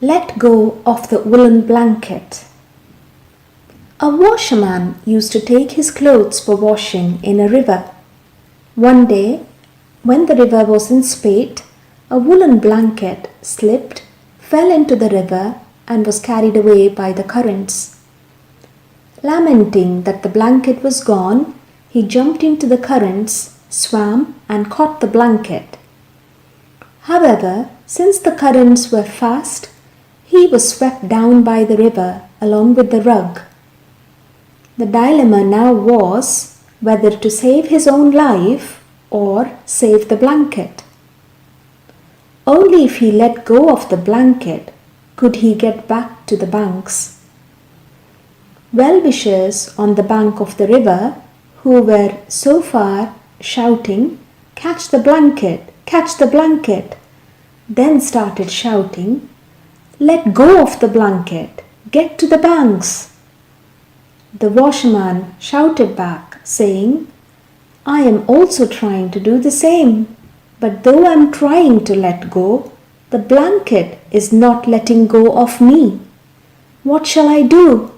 Let go of the woolen blanket. A washerman used to take his clothes for washing in a river. One day, when the river was in spate, a woolen blanket slipped, fell into the river, and was carried away by the currents. Lamenting that the blanket was gone, he jumped into the currents, swam, and caught the blanket. However, since the currents were fast, he was swept down by the river along with the rug. The dilemma now was whether to save his own life or save the blanket. Only if he let go of the blanket could he get back to the banks. Well-wishers on the bank of the river, who were so far shouting, "Catch the blanket! Catch the blanket!" then started shouting, "Let go of the blanket! Get to the banks!" The washerman shouted back, saying, "I am also trying to do the same, but though I am trying to let go, the blanket is not letting go of me. What shall I do?"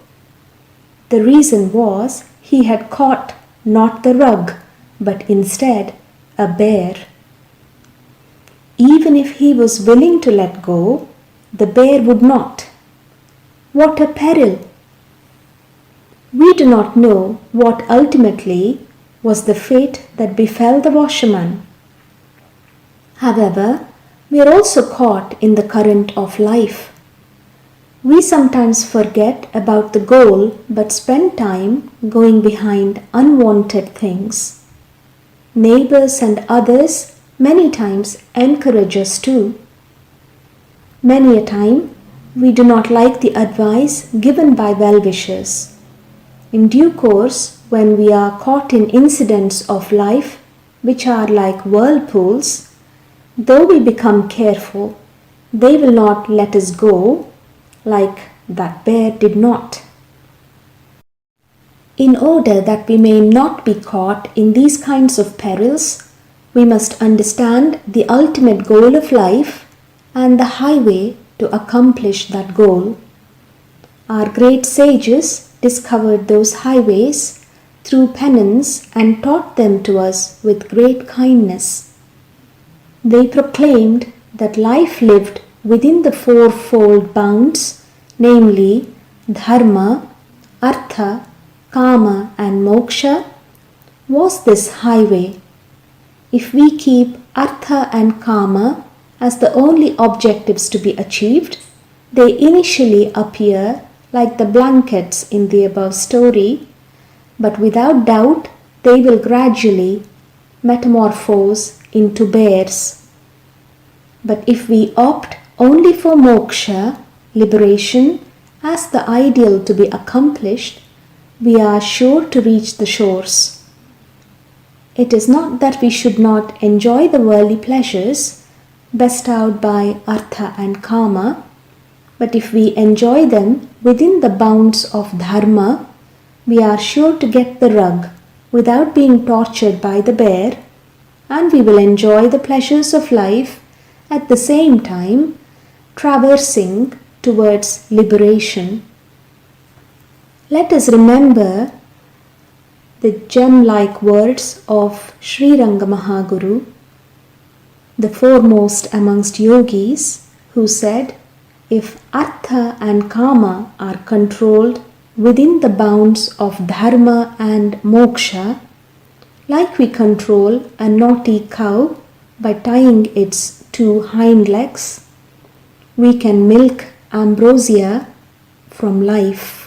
The reason was he had caught not the rug, but instead a bear. Even if he was willing to let go, the bear would not. What a peril! We do not know what ultimately was the fate that befell the washerman. However, we are also caught in the current of life. We sometimes forget about the goal but spend time going behind unwanted things. Neighbors and others many times encourage us too. Many a time we do not like the advice given by well-wishers. In due course, when we are caught in incidents of life which are like whirlpools, though we become careful, they will not let us go like that bear did not. In order that we may not be caught in these kinds of perils, we must understand the ultimate goal of life and the highway to accomplish that goal. Our great sages discovered those highways through penance and taught them to us with great kindness. They proclaimed that life lived within the fourfold bounds, namely dharma, artha, kama and moksha, was this highway. If we keep artha and kama as the only objectives to be achieved, they initially appear like the blankets in the above story, but without doubt they will gradually metamorphose into bears. But if we opt only for moksha, liberation, as the ideal to be accomplished, we are sure to reach the shores. It is not that we should not enjoy the worldly pleasures bestowed by artha and kama, but if we enjoy them within the bounds of dharma, we are sure to get the rug without being tortured by the bear, and we will enjoy the pleasures of life at the same time traversing towards liberation. Let us remember the gem-like words of Sri Ranga Mahaguru, the foremost amongst yogis, who said, "If artha and kama are controlled within the bounds of dharma and moksha, like we control a naughty cow by tying its two hind legs, we can milk ambrosia from life."